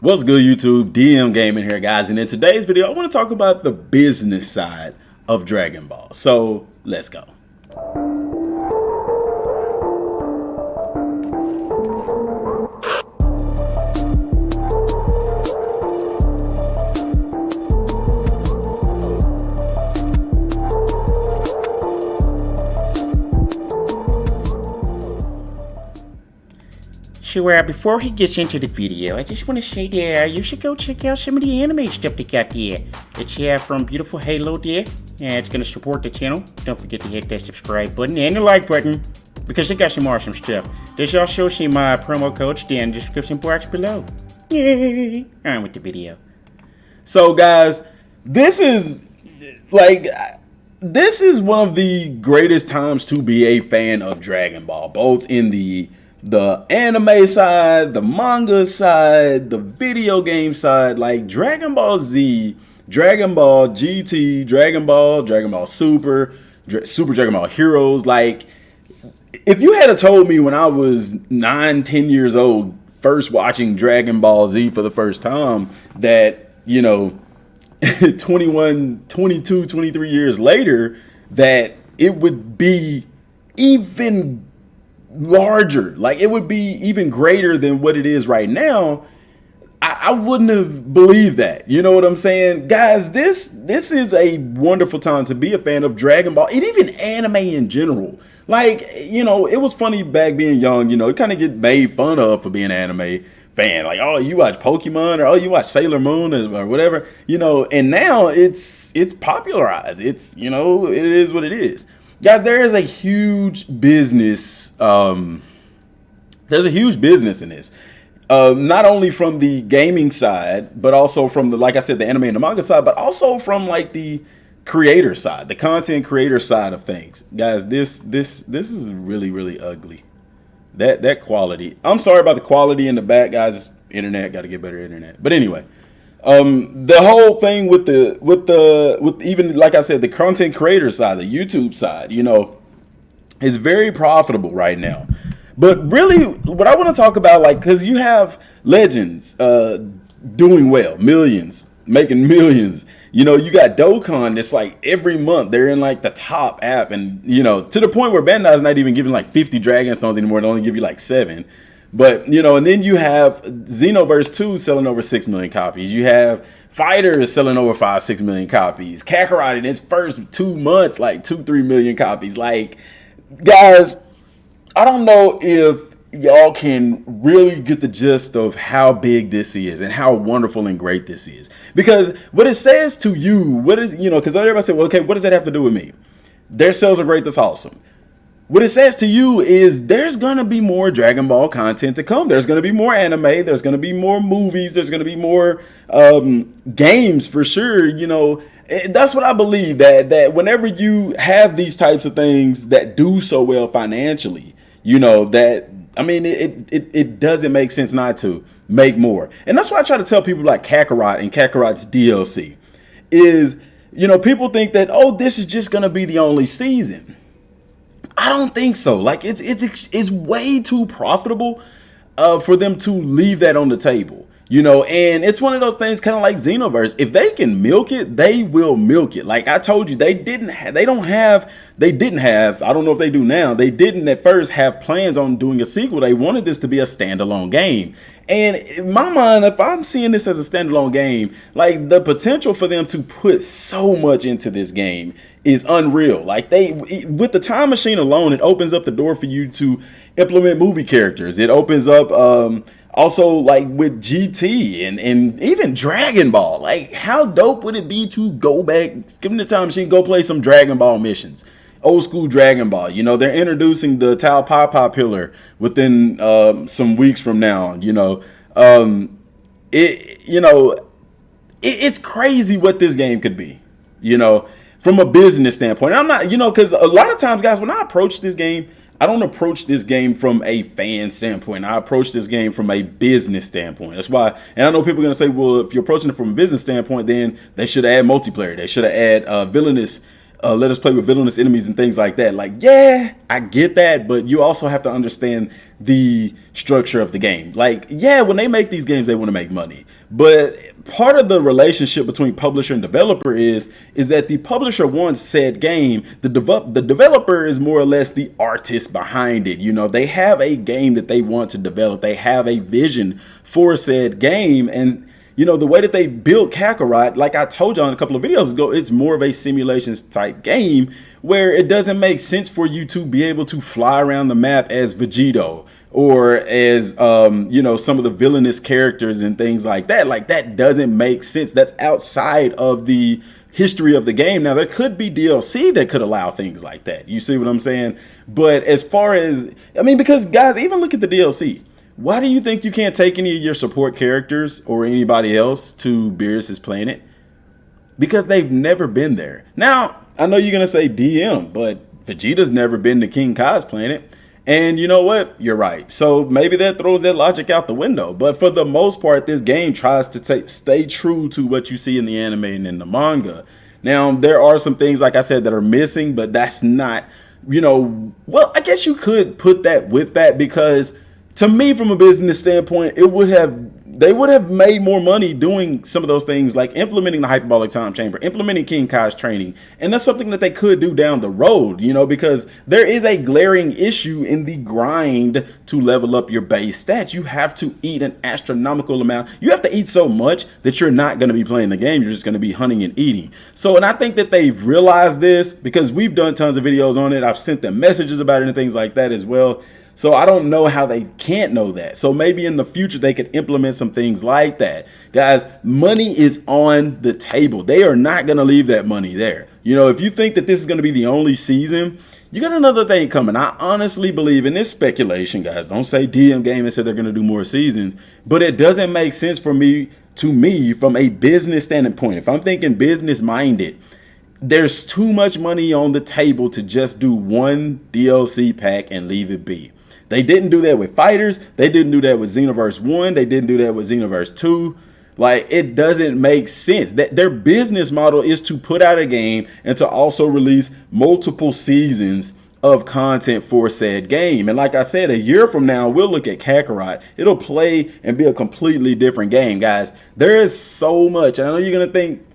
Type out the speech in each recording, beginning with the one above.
What's good, YouTube? Dmgaming here, guys, and in today's video I want to talk about the business side of Dragon Ball. So let's go. So before he gets into the video, I just want to say that you should go check out some of the anime stuff they got there. It's from beautiful Halo there, and it's going to support the channel. Don't forget to hit that subscribe button and the like button, because they got some awesome stuff. There's also some promo codes down in the description box below. Yay! On with the video. So guys, this is one of the greatest times to be a fan of Dragon Ball, both in the anime side, the manga side, the video game side. Like Dragon Ball Z, Dragon Ball GT, Dragon Ball Super, Super Dragon Ball Heroes. Like, if you had told me when I was 9-10 years old, first watching Dragon Ball Z for the first time, that, you know, 21, 22, 23 years later, that it would be even larger, like it would be even greater than what it is right now, I wouldn't have believed that. You know what I'm saying, guys? This is a wonderful time to be a fan of Dragon Ball and even anime in general. Like, you know, it was funny back being young, you know, you kind of get made fun of for being an anime fan, like, oh, you watch Pokemon, or oh, you watch Sailor Moon, or whatever, you know. And now it's popularized. It's, you know, it is what it is. Guys, there is a huge business. There's a huge business in this, not only from the gaming side, but also from the, like I said, the anime and the manga side, but also from like the creator side, the content creator side of things. Guys, this is really ugly. That quality. I'm sorry about the quality in the back, guys. Internet, got to get better internet. But anyway. The whole thing with even, like I said, the content creator side, the YouTube side, you know, is very profitable right now. But really, what I want to talk about, like, because you have legends doing well, millions, making millions. You know, you got Dokkan that's like every month they're in like the top app, and, you know, to the point where Bandai's not even giving like 50 Dragon Stones anymore. They only give you like 7. But, you know, and then you have Xenoverse 2 selling over 6 million copies. You have Fighters selling over 5-6 million copies. Kakarot in its first 2 months, like 2-3 million copies. Like, guys, I don't know if y'all can really get the gist of how big this is and how wonderful and great this is. Because what it says to you, what is, you know, because everybody said, well, okay, what does that have to do with me? Their sales are great, that's awesome. What it says to you is there's going to be more Dragon Ball content to come. There's going to be more anime. There's going to be more movies. There's going to be more games for sure. You know, that's what I believe, that whenever you have these types of things that do so well financially, you know, that, I mean, it doesn't make sense not to make more. And that's why I try to tell people like Kakarot and Kakarot's DLC is, you know, people think that, oh, this is just going to be the only season. I don't think so. Like, it's way too profitable for them to leave that on the table, you know. And it's one of those things, kind of like Xenoverse. If they can milk it, they will milk it. Like I told you, they didn't have, I don't know if they do now. They didn't at first have plans on doing a sequel. They wanted this to be a standalone game. And in my mind, if I'm seeing this as a standalone game, like the potential for them to put so much into this game is unreal. Like with the time machine alone, it opens up the door for you to implement movie characters. It opens up also like with GT and even Dragon Ball. Like, how dope would it be to go back, give them the time machine, go play some Dragon Ball missions? Old school Dragon Ball. You know, they're introducing the Tao Papa pillar within some weeks from now. You know, it's crazy what this game could be, you know, from a business standpoint. I'm not, you know, because a lot of times, guys, when I approach this game, I don't approach this game from a fan standpoint. I approach this game from a business standpoint. That's why, and I know people are going to say, well, if you're approaching it from a business standpoint, then they should add multiplayer. They should have add villainous let us play with villainous enemies and things like that. Like, yeah, I get that, but you also have to understand the structure of the game. Like, yeah, when they make these games, they want to make money. But part of the relationship between publisher and developer is that the publisher wants said game. The developer is more or less the artist behind it. You know, they have a game that they want to develop. They have a vision for said game. And you know, the way that they built Kakarot, like I told y'all in a couple of videos ago, it's more of a simulations type game where it doesn't make sense for you to be able to fly around the map as Vegito or as, you know, some of the villainous characters and things like that. Like, that doesn't make sense. That's outside of the history of the game. Now, there could be DLC that could allow things like that. You see what I'm saying? But as far as, I mean, because guys, even look at the DLC. Why do you think you can't take any of your support characters or anybody else to Beerus's planet? Because they've never been there. Now, I know you're going to say DM, but Vegeta's never been to King Kai's planet. And you know what? You're right. So maybe that throws that logic out the window. But for the most part, this game tries to stay true to what you see in the anime and in the manga. Now, there are some things, like I said, that are missing, but that's not, you know, well, I guess you could put that with that because to me, from a business standpoint, they would have made more money doing some of those things, like implementing the hyperbolic time chamber, implementing King Kai's training. And that's something that they could do down the road, you know, because there is a glaring issue in the grind to level up your base stats. You have to eat an astronomical amount. You have to eat so much that you're not going to be playing the game. You're just going to be hunting and eating. So, and I think that they've realized this because we've done tons of videos on it. I've sent them messages about it and things like that as well. So I don't know how they can't know that. So maybe in the future they could implement some things like that. Guys, money is on the table. They are not going to leave that money there. You know, if you think that this is going to be the only season, you got another thing coming. I honestly believe in this speculation, guys. Don't say Dmgaming said they're going to do more seasons, but it doesn't make sense for me, from a business standpoint. If I'm thinking business minded, there's too much money on the table to just do one DLC pack and leave it be. They didn't do that with Fighters. They didn't do that with Xenoverse 1. They didn't do that with Xenoverse 2. Like, it doesn't make sense. That their business model is to put out a game and to also release multiple seasons of content for said game. And like I said, a year from now, we'll look at Kakarot. It'll play and be a completely different game, guys. There is so much. And I know you're going to think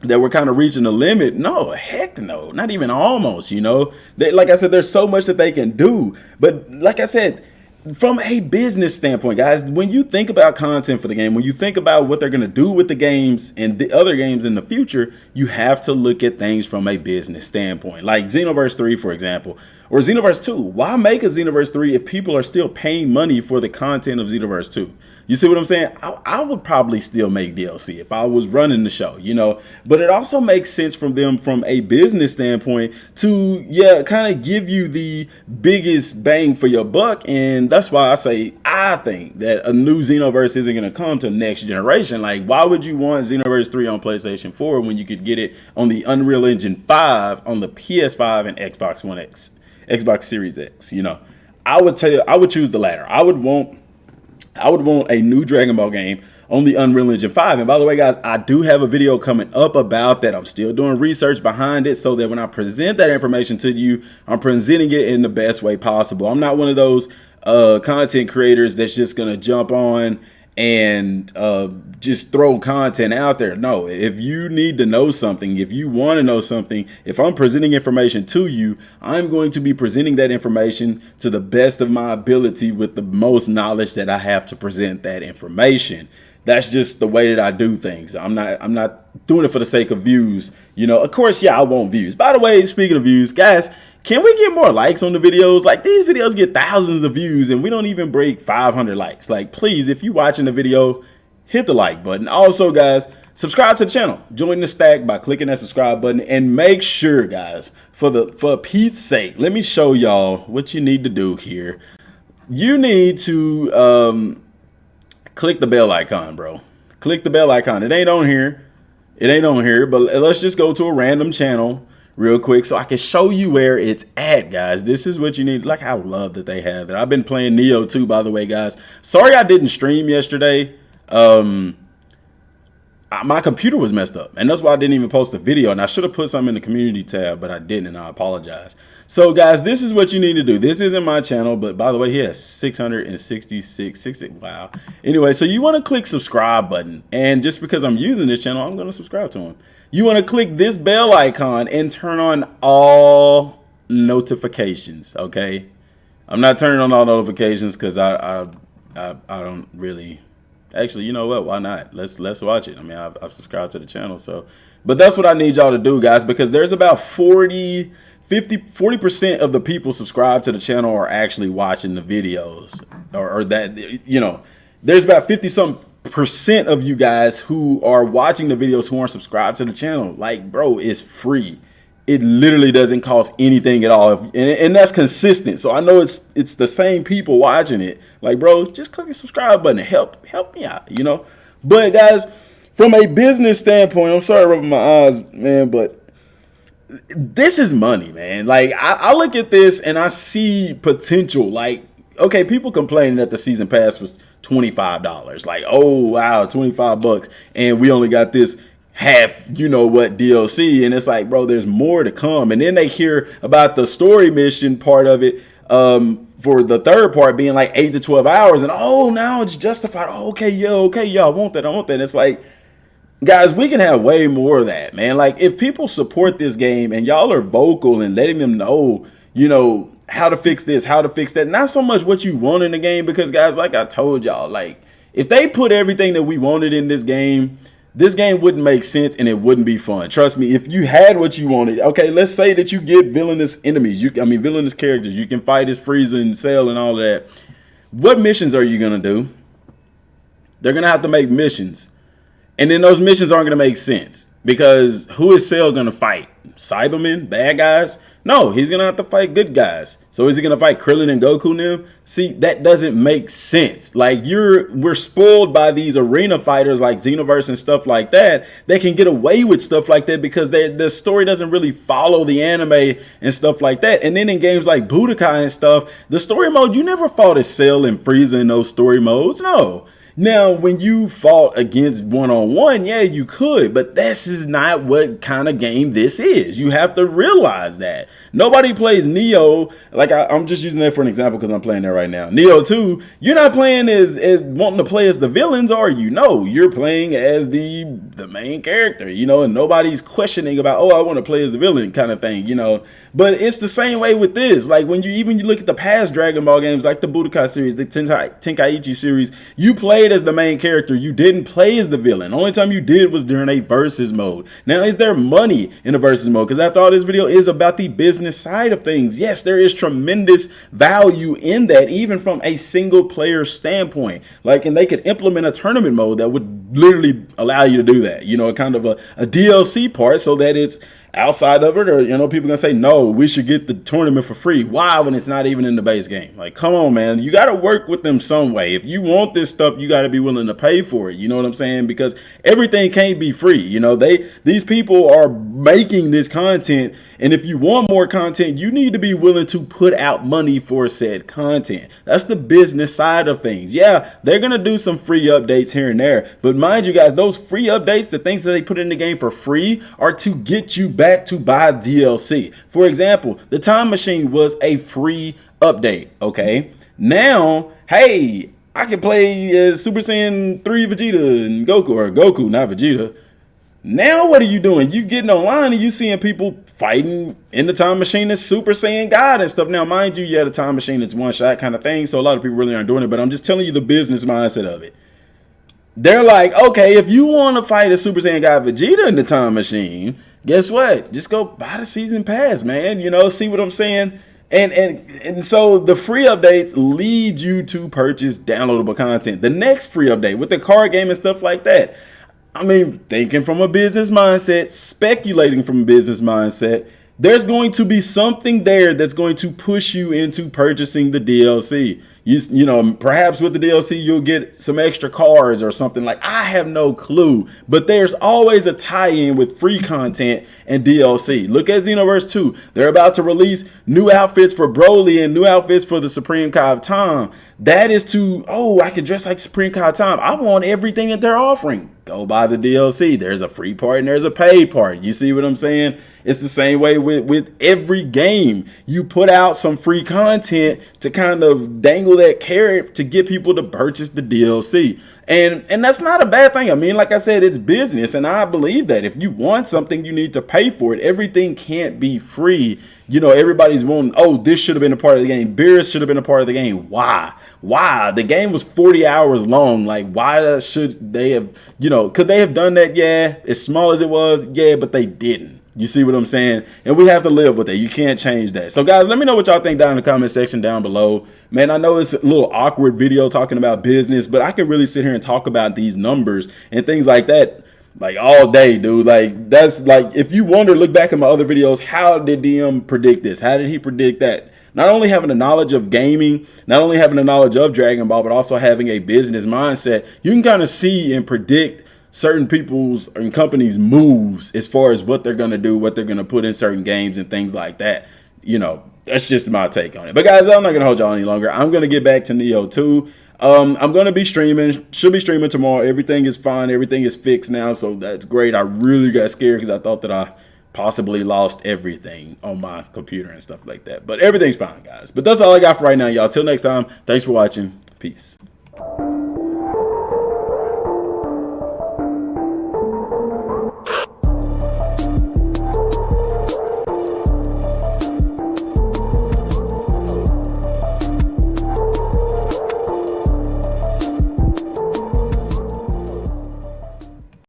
that we're kind of reaching the limit. No, heck no, not even almost, you know. Like I said, there's so much that they can do. But like I said, from a business standpoint, guys, when you think about content for the game, when you think about what they're going to do with the games and the other games in the future, you have to look at things from a business standpoint. Like Xenoverse 3, for example, or Xenoverse 2. Why make a Xenoverse 3 if people are still paying money for the content of Xenoverse 2? You see what I'm saying? I would probably still make DLC if I was running the show, you know, but it also makes sense from them from a business standpoint to, yeah, kind of give you the biggest bang for your buck. And that's why I think that a new Xenoverse isn't going to come to next generation. Like, why would you want Xenoverse 3 on PlayStation 4 when you could get it on the Unreal Engine 5 on the PS5 and Xbox One X, Xbox Series X? You know, I would choose the latter. I would want a new Dragon Ball game on the Unreal Engine 5. And by the way, guys, I do have a video coming up about that. I'm still doing research behind it so that when I present that information to you, I'm presenting it in the best way possible. I'm not one of those content creators that's just going to jump on and just throw content out there. No, if you need to know something, if you want to know something, if I'm presenting information to you, I'm going to be presenting that information to the best of my ability with the most knowledge that I have to present that information. That's just the way that I do things. I'm not doing it for the sake of views. You know, of course, yeah, I want views. By the way, speaking of views, guys, can we get more likes on the videos? Like, these videos get thousands of views and we don't even break 500 likes. Like, please, if you're watching the video, hit the like button. Also, guys, subscribe to the channel. Join the stack by clicking that subscribe button. And make sure, guys, for Pete's sake, let me show y'all what you need to do here. You need to click the bell icon, bro. Click the bell icon. It ain't on here. It ain't on here, but let's just go to a random channel real quick so I can show you where it's at, guys. This is what you need. Like, I love that they have that. I've been playing Neo too, by the way, guys. Sorry I didn't stream yesterday. my computer was messed up, and that's why I didn't even post a video. And I should have put something in the community tab, but I didn't, and I apologize. So guys, this is what you need to do. This isn't my channel, but by the way, he has 666. Wow. Anyway, so you want to click subscribe button, and just because I'm using this channel, I'm going to subscribe to him. You want to click this bell icon and turn on all notifications. Okay, I'm not turning on all notifications because I don't really. Actually, you know what? Why not? Let's watch it. I mean, I've subscribed to the channel, so. But that's what I need y'all to do, guys, because there's about 40% of the people subscribed to the channel are actually watching the videos, or that, you know, there's about 50% of you guys who are watching the videos who aren't subscribed to the channel. Like, bro, it's free. It literally doesn't cost anything at all, and that's consistent. So I know it's the same people watching it. Like, bro, just click the subscribe button and help me out, you know. But guys, from a business standpoint, I'm sorry rubbing my eyes, man, but this is money, man. Like, I look at this and I see potential. Like, okay, people complaining that the season pass was $25. Like, oh wow, 25 bucks, and we only got this half, you know what, DLC. And it's like, bro, there's more to come. And then they hear about the story mission part of it, for the third part being like 8 to 12 hours, and oh, now it's justified. Oh, okay, yeah, I want that. And it's like, guys, we can have way more of that, man. Like, if people support this game and y'all are vocal and letting them know, you know, how to fix this, how to fix that, not so much what you want in the game, because guys, like I told y'all, like, if they put everything that we wanted in this game wouldn't make sense and it wouldn't be fun. Trust me, if you had what you wanted, okay, let's say that you get villainous enemies, villainous characters, you can fight as Frieza and Cell and all that. What missions are you gonna do? They're gonna have to make missions, and then those missions aren't gonna make sense, because who is Cell gonna fight? Cybermen, bad guys? No, he's gonna have to fight good guys. So is he gonna fight Krillin and Goku now? See, that doesn't make sense. Like, we're spoiled by these arena fighters like Xenoverse and stuff like that. They can get away with stuff like that because the story doesn't really follow the anime and stuff like that. And then in games like Budokai and stuff, the story mode, you never fought as Cell and Frieza in those story modes. No. Now, when you fought against one-on-one, yeah, you could, but this is not what kind of game this is. You have to realize that. Nobody plays Neo, like I'm just using that for an example because I'm playing that right now. Neo 2, you're not playing as wanting to play as the villains, are you? No, you're playing as the main character, you know, and nobody's questioning about, oh, I want to play as the villain kind of thing, you know. But it's the same way with this. Like, when you look at the past Dragon Ball games, like the Budokai series, the Tenkaichi series, you played as the main character. You didn't play as the villain. Only time you did was during a versus mode. Now, is there money in a versus mode? Because after all, this video is about the business side of things. Yes, there is tremendous value in that, even from a single player standpoint. Like, and they could implement a tournament mode that would literally allow you to do that. You know, kind of a DLC part, so that it's outside of it, or, you know, people gonna say, no, we should get the tournament for free. Why, when it's not even in the base game? Like, come on, man. You got to work with them some way. If you want this stuff, you got to be willing to pay for it. You know what I'm saying? Because everything can't be free. You know, these people are making this content, and if you want more content, you need to be willing to put out money for said content. That's the business side of things. Yeah, they're gonna do some free updates here and there, but mind you guys, those free updates, the things that they put in the game for free, are to get you back to buy DLC. For example, the Time Machine was a free update. Okay, now, hey, I can play as Super Saiyan 3 Vegeta and Goku, or Goku, not Vegeta. Now what are you doing? You getting online and you seeing people fighting in the Time Machine as Super Saiyan God and stuff. Now, mind you, yeah, the Time Machine, it's one shot kind of thing, so a lot of people really aren't doing it, but I'm just telling you the business mindset of it. They're like, okay, if you want to fight a Super Saiyan God Vegeta in the Time Machine, guess what? Just go buy the season pass, man. You know, see what I'm saying? And so the free updates lead you to purchase downloadable content. The next free update with the card game and stuff like that. I mean, thinking from a business mindset, speculating from a business mindset, there's going to be something there that's going to push you into purchasing the DLC. You know, perhaps with the DLC, you'll get some extra cars or something. Like, I have no clue, but there's always a tie-in with free content and DLC. Look at Xenoverse 2. They're about to release new outfits for Broly and new outfits for the Supreme Kai of Time. That is to, oh, I can dress like Supreme Kai of Time. I want everything that they're offering. go buy the DLC. There's a free part and there's a paid part. You see what I'm saying? It's the same way with every game. You put out some free content to kind of dangle that carrot to get people to purchase the DLC. And that's not a bad thing. I mean, like I said, it's business, and I believe that if you want something, you need to pay for it. Everything can't be free. You know, everybody's wanting, oh, this should have been a part of the game. Beerus should have been a part of the game. Why? The game was 40 hours long. Like, why should they have, you know, could they have done that? Yeah. As small as it was, yeah, but they didn't. You see what I'm saying? And we have to live with it. You can't change that. So, guys, let me know what y'all think down in the comment section down below. Man, I know it's a little awkward video talking about business, but I can really sit here and talk about these numbers and things like that like all day, dude. Like, that's like, if you wonder, look back at my other videos. How did DM predict this? How did he predict that? Not only having the knowledge of gaming, not only having the knowledge of Dragon Ball, but also having a business mindset, you can kind of see and predict certain people's and companies' moves as far as what they're going to do, what they're going to put in certain games and things like that. You know, that's just my take on it. But guys, I'm not going to hold y'all any longer. I'm going to get back to Neo 2. I'm going to be streaming, should be streaming tomorrow. Everything is fine. Everything is fixed now. So that's great. I really got scared because I thought that I possibly lost everything on my computer and stuff like that. But everything's fine, guys. But that's all I got for right now, y'all. Till next time, thanks for watching. Peace.